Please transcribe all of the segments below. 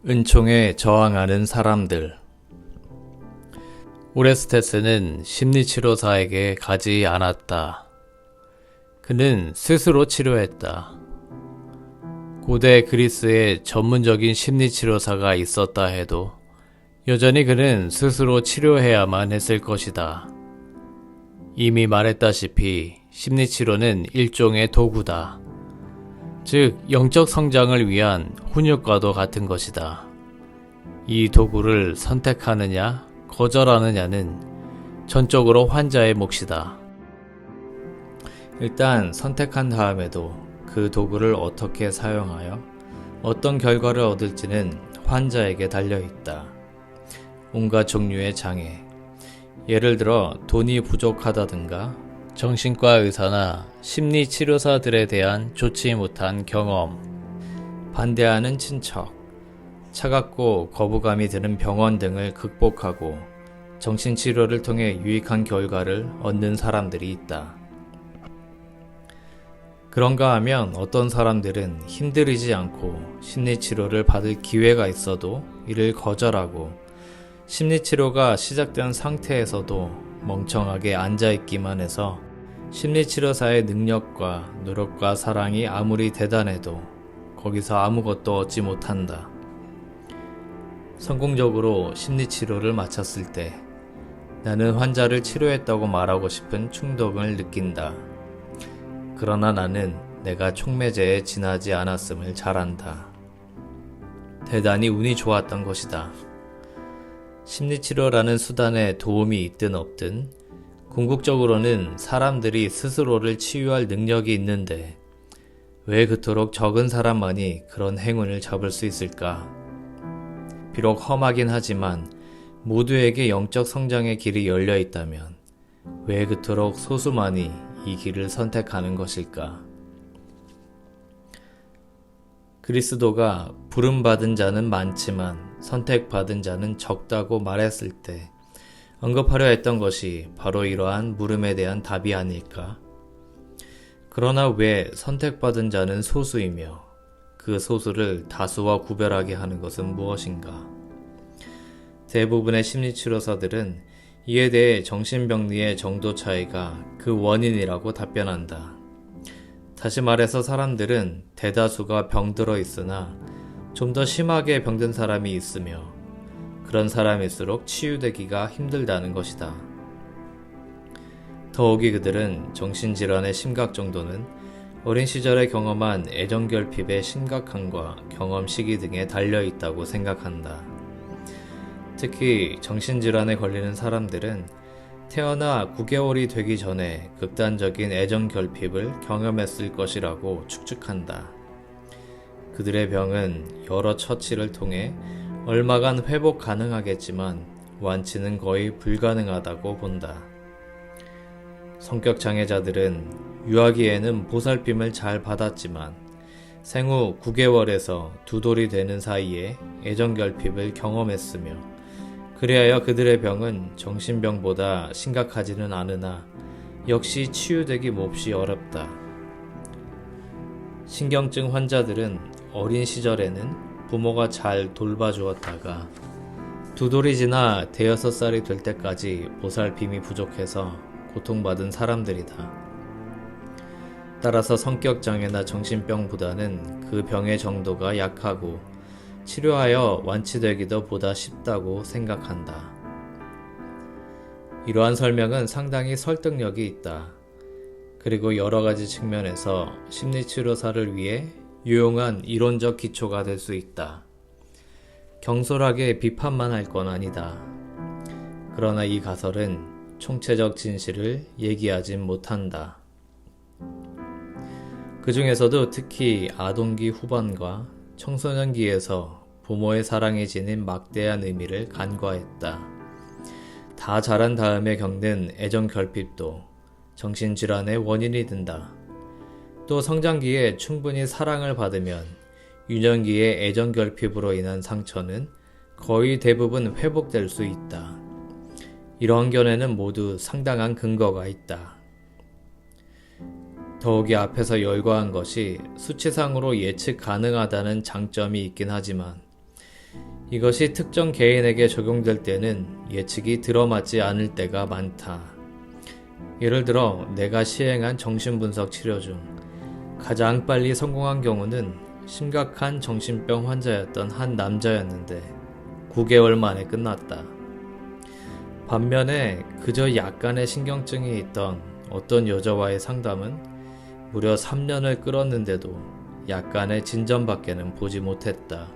은총에 저항하는 사람들. 오레스테스는 심리치료사에게 가지 않았다. 그는 스스로 치료했다. 고대 그리스에 전문적인 심리치료사가 있었다 해도 여전히 그는 스스로 치료해야만 했을 것이다. 이미 말했다시피 심리치료는 일종의 도구다. 즉, 영적 성장을 위한 훈육과도 같은 것이다. 이 도구를 선택하느냐, 거절하느냐는 전적으로 환자의 몫이다. 일단 선택한 다음에도 그 도구를 어떻게 사용하여 어떤 결과를 얻을지는 환자에게 달려있다. 온갖 종류의 장애, 예를 들어 돈이 부족하다든가 정신과 의사나 심리치료사들에 대한 좋지 못한 경험, 반대하는 친척, 차갑고 거부감이 드는 병원 등을 극복하고 정신치료를 통해 유익한 결과를 얻는 사람들이 있다. 그런가 하면 어떤 사람들은 힘들이지 않고 심리치료를 받을 기회가 있어도 이를 거절하고 심리치료가 시작된 상태에서도 멍청하게 앉아있기만 해서 심리치료사의 능력과 노력과 사랑이 아무리 대단해도 거기서 아무것도 얻지 못한다. 성공적으로 심리치료를 마쳤을 때 나는 환자를 치료했다고 말하고 싶은 충동을 느낀다. 그러나 나는 내가 촉매제에 지나지 않았음을 잘 안다. 대단히 운이 좋았던 것이다. 심리치료라는 수단에 도움이 있든 없든 궁극적으로는 사람들이 스스로를 치유할 능력이 있는데 왜 그토록 적은 사람만이 그런 행운을 잡을 수 있을까? 비록 험하긴 하지만 모두에게 영적 성장의 길이 열려 있다면 왜 그토록 소수만이 이 길을 선택하는 것일까? 그리스도가 부름받은 자는 많지만 선택받은 자는 적다고 말했을 때 언급하려 했던 것이 바로 이러한 물음에 대한 답이 아닐까? 그러나 왜 선택받은 자는 소수이며 그 소수를 다수와 구별하게 하는 것은 무엇인가? 대부분의 심리치료사들은 이에 대해 정신병리의 정도 차이가 그 원인이라고 답변한다. 다시 말해서 사람들은 대다수가 병들어 있으나 좀 더 심하게 병든 사람이 있으며 그런 사람일수록 치유되기가 힘들다는 것이다. 더욱이 그들은 정신질환의 심각 정도는 어린 시절에 경험한 애정결핍의 심각함과 경험 시기 등에 달려있다고 생각한다. 특히 정신질환에 걸리는 사람들은 태어나 9개월이 되기 전에 극단적인 애정결핍을 경험했을 것이라고 추측한다. 그들의 병은 여러 처치를 통해 얼마간 회복 가능하겠지만 완치는 거의 불가능하다고 본다. 성격 장애자들은 유아기에는 보살핌을 잘 받았지만 생후 9개월에서 2돌이 되는 사이에 애정결핍을 경험했으며 그리하여 그들의 병은 정신병보다 심각하지는 않으나 역시 치유되기 몹시 어렵다. 신경증 환자들은 어린 시절에는 부모가 잘 돌봐주었다가 2돌이 지나 5살이 될 때까지 보살핌이 부족해서 고통받은 사람들이다. 따라서 성격장애나 정신병보다는 그 병의 정도가 약하고 치료하여 완치되기도 보다 쉽다고 생각한다. 이러한 설명은 상당히 설득력이 있다. 그리고 여러 가지 측면에서 심리치료사를 위해 유용한 이론적 기초가 될 수 있다. 경솔하게 비판만 할 건 아니다. 그러나 이 가설은 총체적 진실을 얘기하진 못한다. 그 중에서도 특히 아동기 후반과 청소년기에서 부모의 사랑이 지닌 막대한 의미를 간과했다. 다 자란 다음에 겪는 애정결핍도 정신질환의 원인이 된다. 또 성장기에 충분히 사랑을 받으면 유년기의 애정결핍으로 인한 상처는 거의 대부분 회복될 수 있다. 이러한 견해는 모두 상당한 근거가 있다. 더욱이 앞에서 열거한 것이 수치상으로 예측 가능하다는 장점이 있긴 하지만 이것이 특정 개인에게 적용될 때는 예측이 들어맞지 않을 때가 많다. 예를 들어 내가 시행한 정신분석 치료 중 가장 빨리 성공한 경우는 심각한 정신병 환자였던 한 남자였는데 9개월 만에 끝났다. 반면에 그저 약간의 신경증이 있던 어떤 여자와의 상담은 무려 3년을 끌었는데도 약간의 진전밖에는 보지 못했다.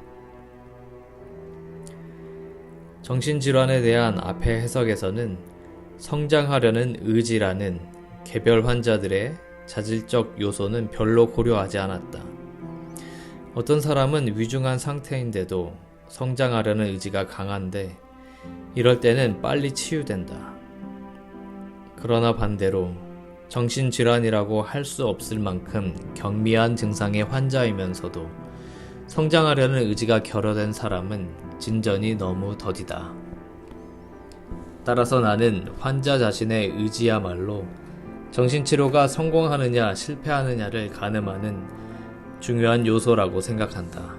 정신질환에 대한 앞의 해석에서는 성장하려는 의지라는 개별 환자들의 자질적 요소는 별로 고려하지 않았다. 어떤 사람은 위중한 상태인데도 성장하려는 의지가 강한데 이럴 때는 빨리 치유된다. 그러나 반대로 정신질환이라고 할 수 없을 만큼 경미한 증상의 환자이면서도 성장하려는 의지가 결여된 사람은 진전이 너무 더디다. 따라서 나는 환자 자신의 의지야말로 정신치료가 성공하느냐 실패하느냐를 가늠하는 중요한 요소라고 생각한다.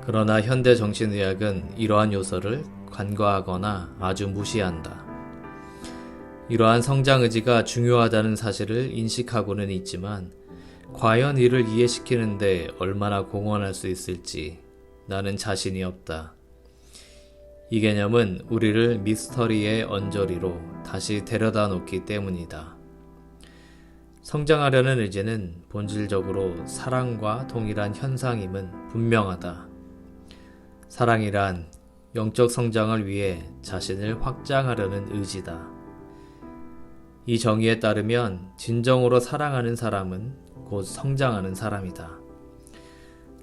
그러나 현대 정신의학은 이러한 요소를 간과하거나 아주 무시한다. 이러한 성장의지가 중요하다는 사실을 인식하고는 있지만 과연 이를 이해시키는데 얼마나 공헌할 수 있을지 나는 자신이 없다. 이 개념은 우리를 미스터리의 언저리로 다시 데려다 놓기 때문이다. 성장하려는 의지는 본질적으로 사랑과 동일한 현상임은 분명하다. 사랑이란 영적 성장을 위해 자신을 확장하려는 의지다. 이 정의에 따르면 진정으로 사랑하는 사람은 곧 성장하는 사람이다.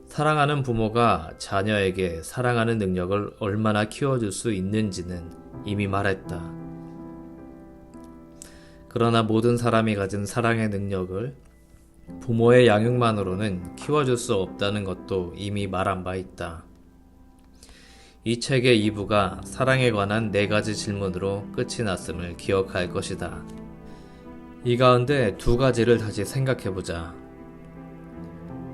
사랑하는 부모가 자녀에게 사랑하는 능력을 얼마나 키워줄 수 있는지는 이미 말했다. 그러나 모든 사람이 가진 사랑의 능력을 부모의 양육만으로는 키워줄 수 없다는 것도 이미 말한 바 있다. 이 책의 2부가 사랑에 관한 4가지 질문으로 끝이 났음을 기억할 것이다. 이 가운데 2가지를 다시 생각해보자.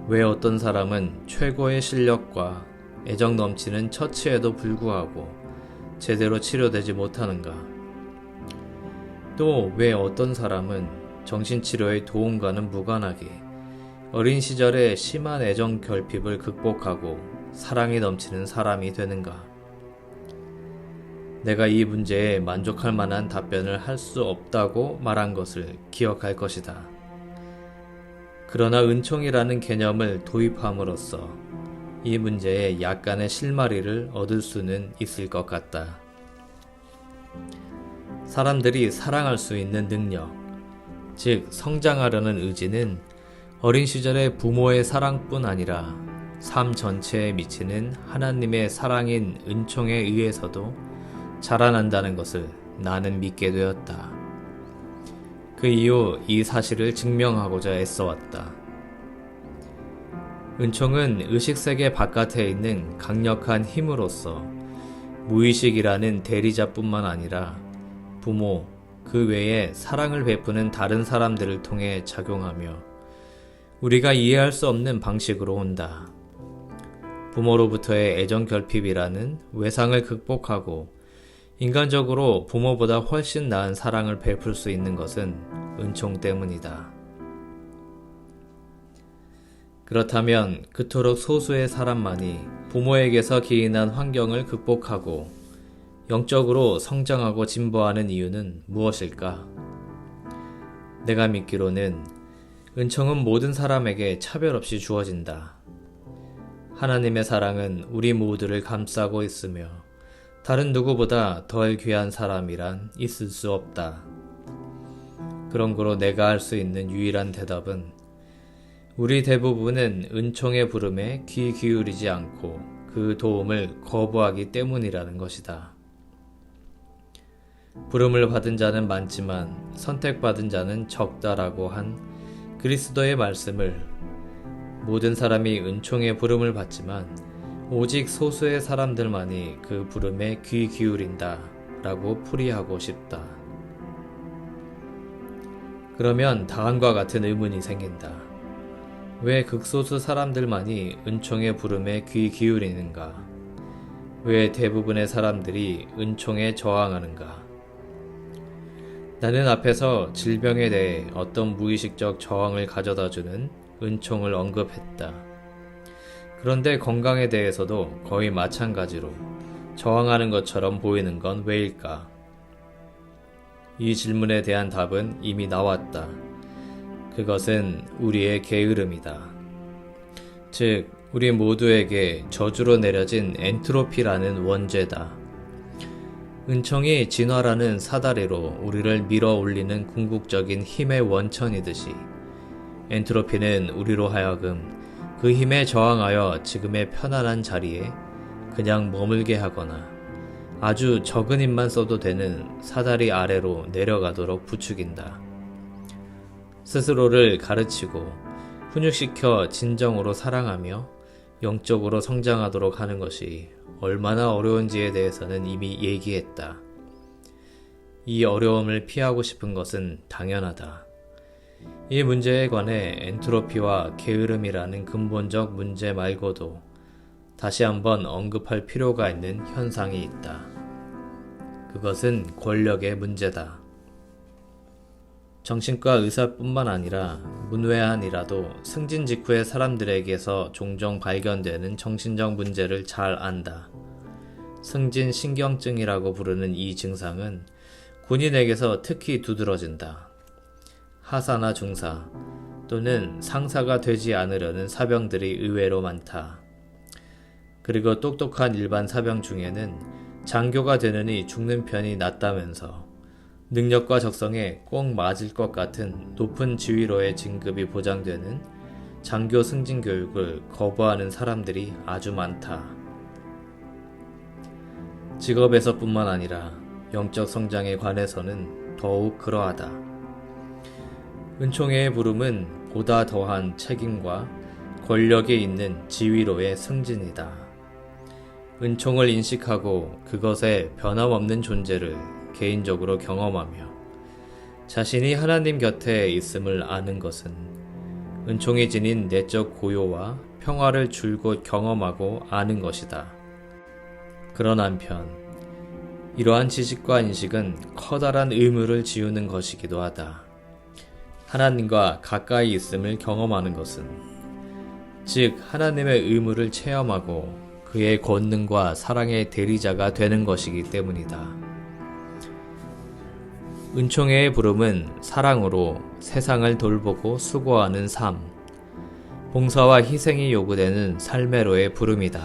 왜 어떤 사람은 최고의 실력과 애정 넘치는 처치에도 불구하고 제대로 치료되지 못하는가? 또 왜 어떤 사람은 정신치료의 도움과는 무관하게 어린 시절에 심한 애정 결핍을 극복하고 사랑이 넘치는 사람이 되는가? 내가 이 문제에 만족할 만한 답변을 할 수 없다고 말한 것을 기억할 것이다. 그러나 은총이라는 개념을 도입함으로써 이 문제에 약간의 실마리를 얻을 수는 있을 것 같다. 사람들이 사랑할 수 있는 능력, 즉 성장하려는 의지는 어린 시절의 부모의 사랑뿐 아니라 삶 전체에 미치는 하나님의 사랑인 은총에 의해서도 자라난다는 것을 나는 믿게 되었다. 그 이후 이 사실을 증명하고자 애써왔다. 은총은 의식세계 바깥에 있는 강력한 힘으로서 무의식이라는 대리자뿐만 아니라 부모, 그 외에 사랑을 베푸는 다른 사람들을 통해 작용하며 우리가 이해할 수 없는 방식으로 온다. 부모로부터의 애정 결핍이라는 외상을 극복하고 인간적으로 부모보다 훨씬 나은 사랑을 베풀 수 있는 것은 은총 때문이다. 그렇다면 그토록 소수의 사람만이 부모에게서 기인한 환경을 극복하고 영적으로 성장하고 진보하는 이유는 무엇일까? 내가 믿기로는 은총은 모든 사람에게 차별 없이 주어진다. 하나님의 사랑은 우리 모두를 감싸고 있으며 다른 누구보다 덜 귀한 사람이란 있을 수 없다. 그런 거로 내가 할 수 있는 유일한 대답은 우리 대부분은 은총의 부름에 귀 기울이지 않고 그 도움을 거부하기 때문이라는 것이다. 부름을 받은 자는 많지만 선택받은 자는 적다라고 한 그리스도의 말씀을 모든 사람이 은총의 부름을 받지만 오직 소수의 사람들만이 그 부름에 귀 기울인다 라고 풀이하고 싶다. 그러면 다음과 같은 의문이 생긴다. 왜 극소수 사람들만이 은총의 부름에 귀 기울이는가? 왜 대부분의 사람들이 은총에 저항하는가? 나는 앞에서 질병에 대해 어떤 무의식적 저항을 가져다주는 은총을 언급했다. 그런데 건강에 대해서도 거의 마찬가지로 저항하는 것처럼 보이는 건 왜일까? 이 질문에 대한 답은 이미 나왔다. 그것은 우리의 게으름이다. 즉, 우리 모두에게 저주로 내려진 엔트로피라는 원죄다. 은총이 진화라는 사다리로 우리를 밀어 올리는 궁극적인 힘의 원천이듯이 엔트로피는 우리로 하여금 그 힘에 저항하여 지금의 편안한 자리에 그냥 머물게 하거나 아주 적은 힘만 써도 되는 사다리 아래로 내려가도록 부추긴다. 스스로를 가르치고 훈육시켜 진정으로 사랑하며 영적으로 성장하도록 하는 것이 얼마나 어려운지에 대해서는 이미 얘기했다. 이 어려움을 피하고 싶은 것은 당연하다. 이 문제에 관해 엔트로피와 게으름이라는 근본적 문제 말고도 다시 한번 언급할 필요가 있는 현상이 있다. 그것은 권력의 문제다. 정신과 의사뿐만 아니라 문외한이라도 승진 직후의 사람들에게서 종종 발견되는 정신적 문제를 잘 안다. 승진 신경증이라고 부르는 이 증상은 군인에게서 특히 두드러진다. 하사나 중사 또는 상사가 되지 않으려는 사병들이 의외로 많다. 그리고 똑똑한 일반 사병 중에는 장교가 되느니 죽는 편이 낫다면서 능력과 적성에 꼭 맞을 것 같은 높은 지휘로의 진급이 보장되는 장교 승진 교육을 거부하는 사람들이 아주 많다. 직업에서뿐만 아니라 영적 성장에 관해서는 더욱 그러하다. 은총의 부름은 보다 더한 책임과 권력에 있는 지위로의 승진이다. 은총을 인식하고 그것의 변함없는 존재를 개인적으로 경험하며 자신이 하나님 곁에 있음을 아는 것은 은총이 지닌 내적 고요와 평화를 줄곧 경험하고 아는 것이다. 그런 한편 이러한 지식과 인식은 커다란 의무를 지우는 것이기도 하다. 하나님과 가까이 있음을 경험하는 것은 즉 하나님의 의무를 체험하고 그의 권능과 사랑의 대리자가 되는 것이기 때문이다. 은총의 부름은 사랑으로 세상을 돌보고 수고하는 삶, 봉사와 희생이 요구되는 삶의로의 부름이다.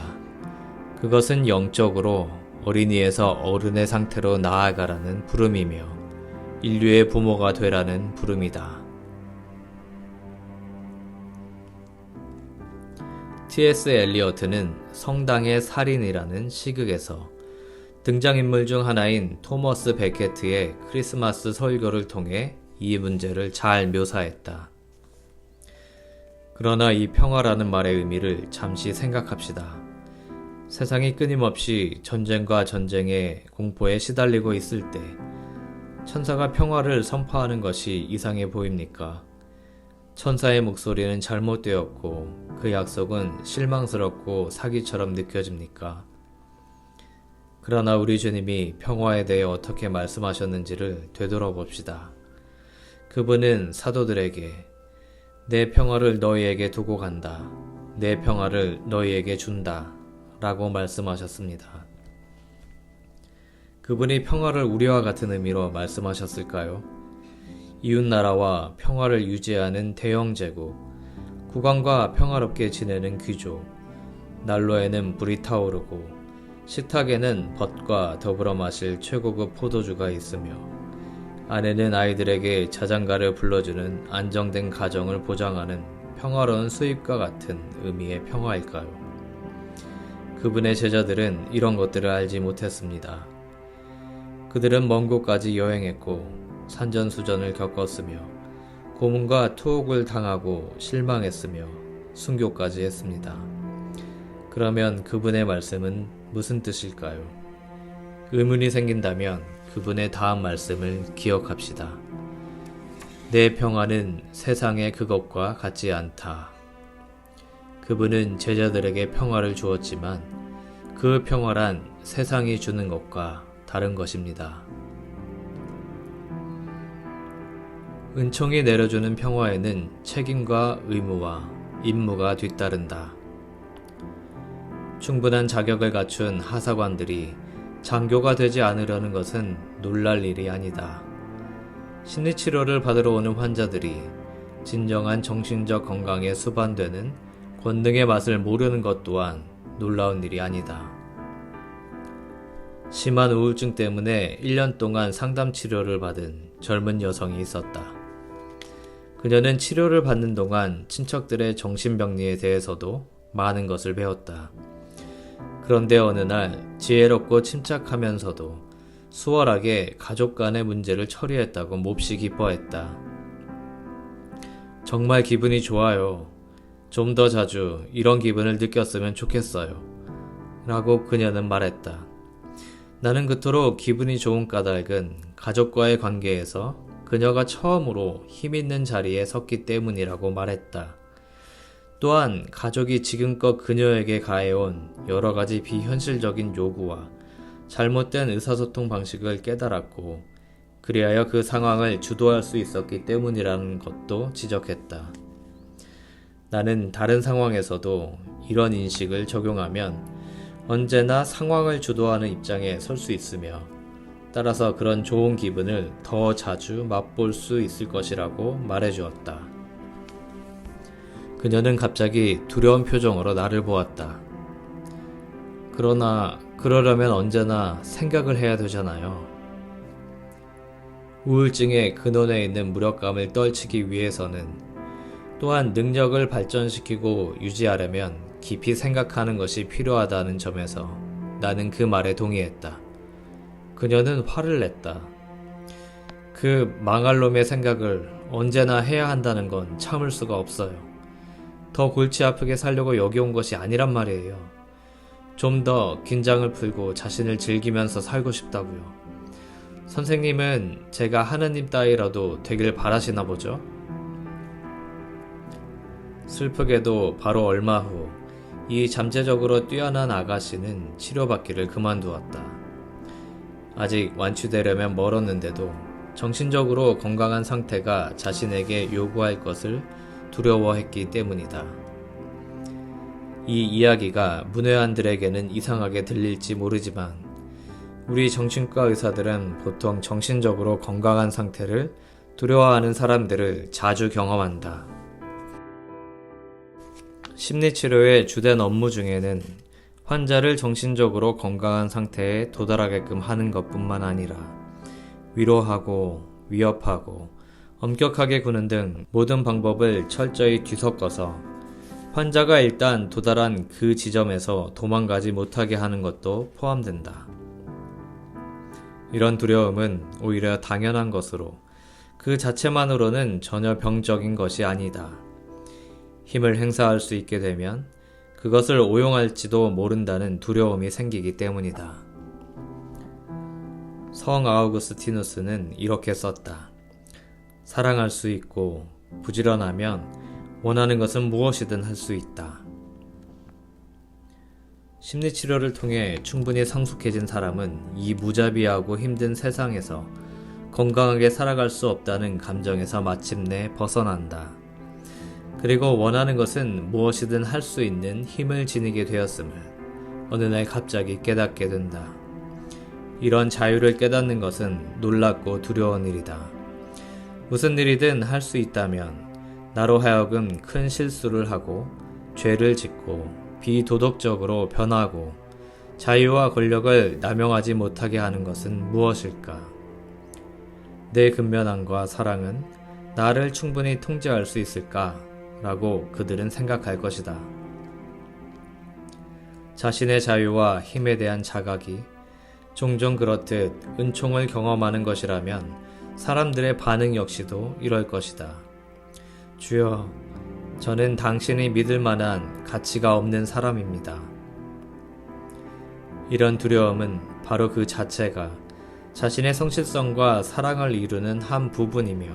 그것은 영적으로 어린이에서 어른의 상태로 나아가라는 부름이며 인류의 부모가 되라는 부름이다. T.S. 엘리어트는 성당의 살인이라는 시극에서 등장인물 중 하나인 토머스 베케트의 크리스마스 설교를 통해 이 문제를 잘 묘사했다. 그러나 이 평화라는 말의 의미를 잠시 생각합시다. 세상이 끊임없이 전쟁과 전쟁의 공포에 시달리고 있을 때 천사가 평화를 선포하는 것이 이상해 보입니까? 천사의 목소리는 잘못되었고 그 약속은 실망스럽고 사기처럼 느껴집니까? 그러나 우리 주님이 평화에 대해 어떻게 말씀하셨는지를 되돌아봅시다. 그분은 사도들에게 내 평화를 너희에게 두고 간다. 내 평화를 너희에게 준다. 라고 말씀하셨습니다. 그분이 평화를 우리와 같은 의미로 말씀하셨을까요? 이웃나라와 평화를 유지하는 대영제국, 국왕과 평화롭게 지내는 귀족, 난로에는 불이 타오르고 식탁에는 벗과 더불어 마실 최고급 포도주가 있으며 아내는 아이들에게 자장가를 불러주는 안정된 가정을 보장하는 평화로운 수입과 같은 의미의 평화일까요? 그분의 제자들은 이런 것들을 알지 못했습니다. 그들은 먼 곳까지 여행했고 산전수전을 겪었으며 고문과 투옥을 당하고 실망했으며 순교까지 했습니다. 그러면 그분의 말씀은 무슨 뜻일까요? 의문이 생긴다면 그분의 다음 말씀을 기억합시다. 내 평화는 세상의 그것과 같지 않다. 그분은 제자들에게 평화를 주었지만 그 평화란 세상이 주는 것과 다른 것입니다. 은총이 내려주는 평화에는 책임과 의무와 임무가 뒤따른다. 충분한 자격을 갖춘 하사관들이 장교가 되지 않으려는 것은 놀랄 일이 아니다. 심리치료를 받으러 오는 환자들이 진정한 정신적 건강에 수반되는 권능의 맛을 모르는 것 또한 놀라운 일이 아니다. 심한 우울증 때문에 1년 동안 상담 치료를 받은 젊은 여성이 있었다. 그녀는 치료를 받는 동안 친척들의 정신병리에 대해서도 많은 것을 배웠다. 그런데 어느 날 지혜롭고 침착하면서도 수월하게 가족 간의 문제를 처리했다고 몹시 기뻐했다. 정말 기분이 좋아요. 좀 더 자주 이런 기분을 느꼈으면 좋겠어요. 라고 그녀는 말했다. 나는 그토록 기분이 좋은 까닭은 가족과의 관계에서 그녀가 처음으로 힘있는 자리에 섰기 때문이라고 말했다. 또한 가족이 지금껏 그녀에게 가해온 여러 가지 비현실적인 요구와 잘못된 의사소통 방식을 깨달았고 그리하여 그 상황을 주도할 수 있었기 때문이라는 것도 지적했다. 나는 다른 상황에서도 이런 인식을 적용하면 언제나 상황을 주도하는 입장에 설 수 있으며 따라서 그런 좋은 기분을 더 자주 맛볼 수 있을 것이라고 말해주었다. 그녀는 갑자기 두려운 표정으로 나를 보았다. 그러나 그러려면 언제나 생각을 해야 되잖아요. 우울증의 근원에 있는 무력감을 떨치기 위해서는 또한 능력을 발전시키고 유지하려면 깊이 생각하는 것이 필요하다는 점에서 나는 그 말에 동의했다. 그녀는 화를 냈다. 그 망할 놈의 생각을 언제나 해야 한다는 건 참을 수가 없어요. 더 골치 아프게 살려고 여기 온 것이 아니란 말이에요. 좀 더 긴장을 풀고 자신을 즐기면서 살고 싶다고요. 선생님은 제가 하느님 따위라도 되길 바라시나 보죠? 슬프게도 바로 얼마 후 이 잠재적으로 뛰어난 아가씨는 치료받기를 그만두었다. 아직 완치되려면 멀었는데도 정신적으로 건강한 상태가 자신에게 요구할 것을 두려워했기 때문이다. 이 이야기가 문외한들에게는 이상하게 들릴지 모르지만 우리 정신과 의사들은 보통 정신적으로 건강한 상태를 두려워하는 사람들을 자주 경험한다. 심리치료의 주된 업무 중에는 환자를 정신적으로 건강한 상태에 도달하게끔 하는 것뿐만 아니라 위로하고 위협하고 엄격하게 구는 등 모든 방법을 철저히 뒤섞어서 환자가 일단 도달한 그 지점에서 도망가지 못하게 하는 것도 포함된다. 이런 두려움은 오히려 당연한 것으로 그 자체만으로는 전혀 병적인 것이 아니다. 힘을 행사할 수 있게 되면 그것을 오용할지도 모른다는 두려움이 생기기 때문이다. 성 아우구스티누스는 이렇게 썼다. 사랑할 수 있고 부지런하면 원하는 것은 무엇이든 할 수 있다. 심리치료를 통해 충분히 성숙해진 사람은 이 무자비하고 힘든 세상에서 건강하게 살아갈 수 없다는 감정에서 마침내 벗어난다. 그리고 원하는 것은 무엇이든 할 수 있는 힘을 지니게 되었음을 어느 날 갑자기 깨닫게 된다. 이런 자유를 깨닫는 것은 놀랍고 두려운 일이다. 무슨 일이든 할 수 있다면 나로 하여금 큰 실수를 하고 죄를 짓고 비도덕적으로 변하고 자유와 권력을 남용하지 못하게 하는 것은 무엇일까? 내 근면함과 사랑은 나를 충분히 통제할 수 있을까? 라고 그들은 생각할 것이다. 자신의 자유와 힘에 대한 자각이 종종 그렇듯 은총을 경험하는 것이라면 사람들의 반응 역시도 이럴 것이다. 주여, 저는 당신이 믿을 만한 가치가 없는 사람입니다. 이런 두려움은 바로 그 자체가 자신의 성실성과 사랑을 이루는 한 부분이며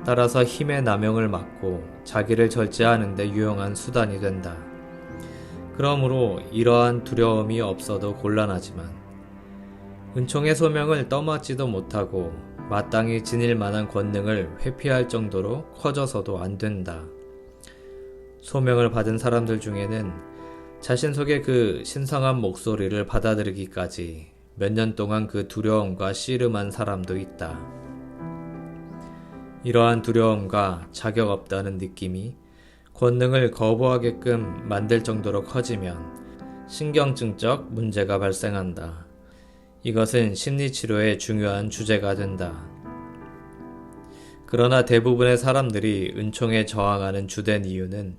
따라서 힘의 남용을 막고 자기를 절제하는 데 유용한 수단이 된다. 그러므로 이러한 두려움이 없어도 곤란하지만 은총의 소명을 떠맡지도 못하고 마땅히 지닐 만한 권능을 회피할 정도로 커져서도 안 된다. 소명을 받은 사람들 중에는 자신 속의 그 신성한 목소리를 받아들이기까지 몇 년 동안 그 두려움과 씨름한 사람도 있다. 이러한 두려움과 자격 없다는 느낌이 권능을 거부하게끔 만들 정도로 커지면 신경증적 문제가 발생한다. 이것은 심리치료의 중요한 주제가 된다. 그러나 대부분의 사람들이 은총에 저항하는 주된 이유는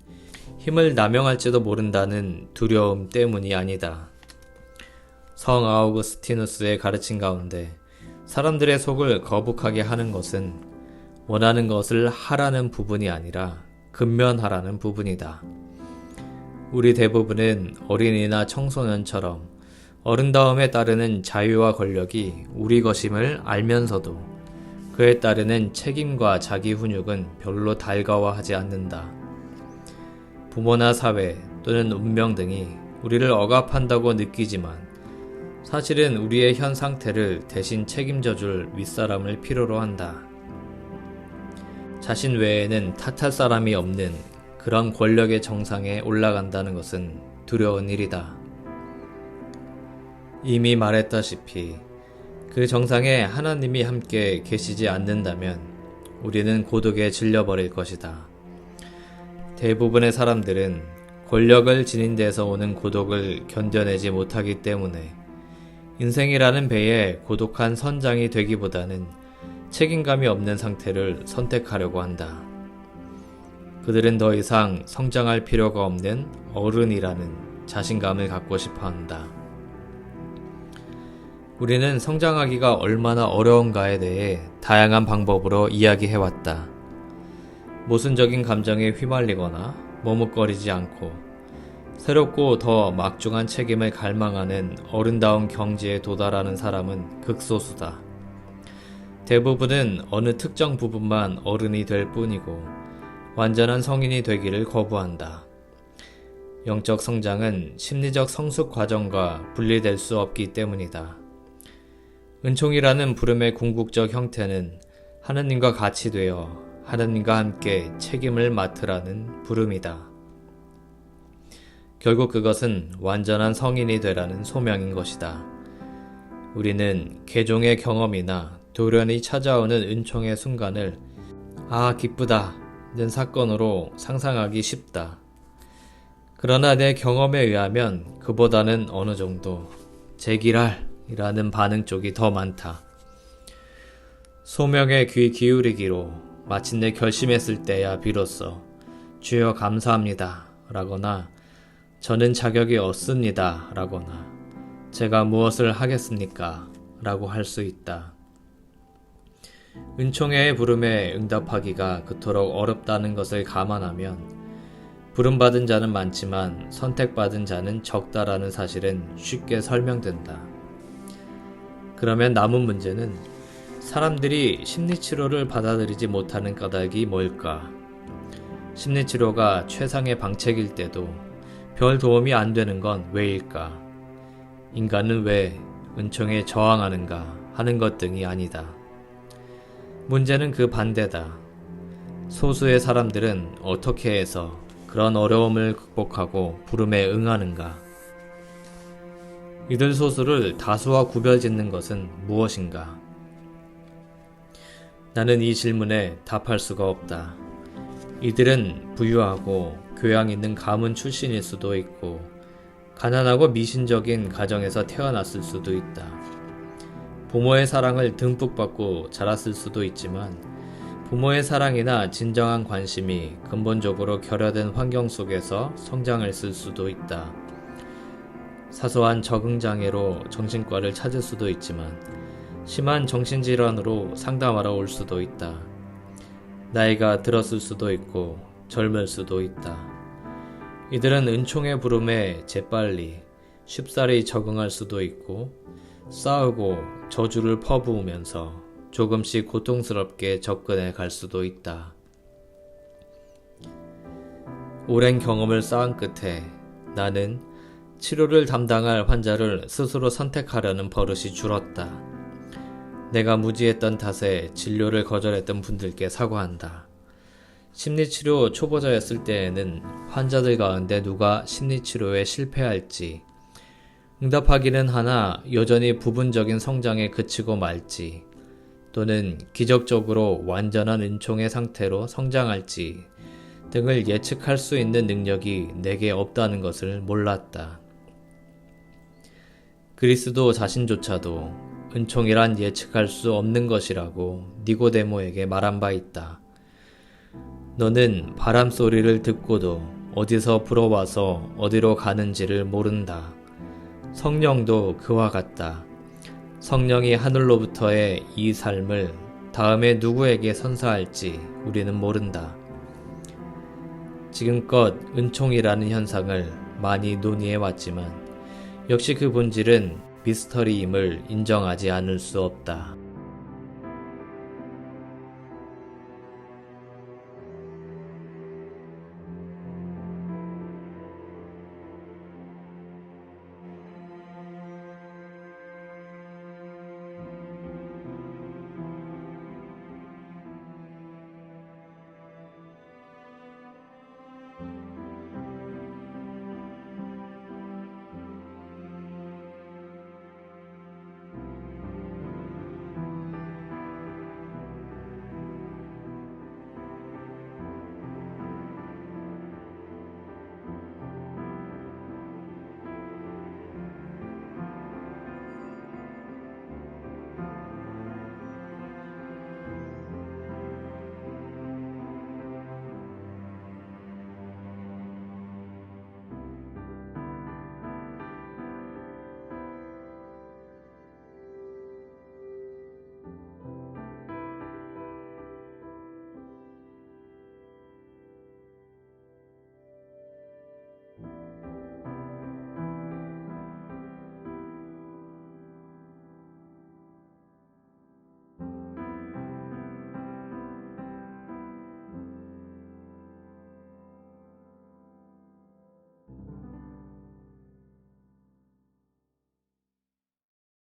힘을 남용할지도 모른다는 두려움 때문이 아니다. 성 아우구스티누스의 가르침 가운데 사람들의 속을 거북하게 하는 것은 원하는 것을 하라는 부분이 아니라 근면하라는 부분이다. 우리 대부분은 어린이나 청소년처럼 어른다움에 따르는 자유와 권력이 우리 것임을 알면서도 그에 따르는 책임과 자기 훈육은 별로 달가워하지 않는다. 부모나 사회 또는 운명 등이 우리를 억압한다고 느끼지만 사실은 우리의 현 상태를 대신 책임져줄 윗사람을 필요로 한다. 자신 외에는 탓할 사람이 없는 그런 권력의 정상에 올라간다는 것은 두려운 일이다. 이미 말했다시피 그 정상에 하나님이 함께 계시지 않는다면 우리는 고독에 질려버릴 것이다. 대부분의 사람들은 권력을 지닌 데서 오는 고독을 견뎌내지 못하기 때문에 인생이라는 배에 고독한 선장이 되기보다는 책임감이 없는 상태를 선택하려고 한다. 그들은 더 이상 성장할 필요가 없는 어른이라는 자신감을 갖고 싶어 한다. 우리는 성장하기가 얼마나 어려운가에 대해 다양한 방법으로 이야기해왔다. 모순적인 감정에 휘말리거나 머뭇거리지 않고 새롭고 더 막중한 책임을 갈망하는 어른다운 경지에 도달하는 사람은 극소수다. 대부분은 어느 특정 부분만 어른이 될 뿐이고 완전한 성인이 되기를 거부한다. 영적 성장은 심리적 성숙 과정과 분리될 수 없기 때문이다. 은총이라는 부름의 궁극적 형태는 하느님과 같이 되어 하느님과 함께 책임을 맡으라는 부름이다. 결국 그것은 완전한 성인이 되라는 소명인 것이다. 우리는 개종의 경험이나 돌연히 찾아오는 은총의 순간을 기쁘다는 사건으로 상상하기 쉽다. 그러나 내 경험에 의하면 그보다는 어느 정도 제기랄이라는 반응 쪽이 더 많다. 소명에 귀 기울이기로 마침내 결심했을 때야 비로소 주여 감사합니다 라거나 저는 자격이 없습니다 라거나 제가 무엇을 하겠습니까 라고 할 수 있다. 은총의 부름에 응답하기가 그토록 어렵다는 것을 감안하면 부름받은 자는 많지만 선택받은 자는 적다라는 사실은 쉽게 설명된다. 그러면 남은 문제는 사람들이 심리치료를 받아들이지 못하는 까닭이 뭘까? 심리치료가 최상의 방책일 때도 별 도움이 안 되는 건 왜일까? 인간은 왜 은총에 저항하는가 하는 것 등이 아니다. 문제는 그 반대다. 소수의 사람들은 어떻게 해서 그런 어려움을 극복하고 부름에 응하는가? 이들 소수를 다수와 구별짓는 것은 무엇인가? 나는 이 질문에 답할 수가 없다. 이들은 부유하고 교양 있는 가문 출신일 수도 있고 가난하고 미신적인 가정에서 태어났을 수도 있다. 부모의 사랑을 듬뿍 받고 자랐을 수도 있지만 부모의 사랑이나 진정한 관심이 근본적으로 결여된 환경 속에서 성장을 했을 수도 있다. 사소한 적응장애로 정신과를 찾을 수도 있지만 심한 정신질환으로 상담하러 올 수도 있다. 나이가 들었을 수도 있고 젊을 수도 있다. 이들은 은총의 부름에 재빨리 쉽사리 적응할 수도 있고 싸우고 저주를 퍼부으면서 조금씩 고통스럽게 접근해 갈 수도 있다. 오랜 경험을 쌓은 끝에 나는 치료를 담당할 환자를 스스로 선택하려는 버릇이 줄었다. 내가 무지했던 탓에 진료를 거절했던 분들께 사과한다. 심리치료 초보자였을 때에는 환자들 가운데 누가 심리치료에 실패할지, 응답하기는 하나 여전히 부분적인 성장에 그치고 말지, 또는 기적적으로 완전한 은총의 상태로 성장할지 등을 예측할 수 있는 능력이 내게 없다는 것을 몰랐다. 그리스도 자신조차도 은총이란 예측할 수 없는 것이라고 니고데모에게 말한 바 있다. 너는 바람 소리를 듣고도 어디서 불어와서 어디로 가는지를 모른다. 성령도 그와 같다. 성령이 하늘로부터의 이 삶을 다음에 누구에게 선사할지 우리는 모른다. 지금껏 은총이라는 현상을 많이 논의해왔지만 역시 그 본질은 미스터리임을 인정하지 않을 수 없다.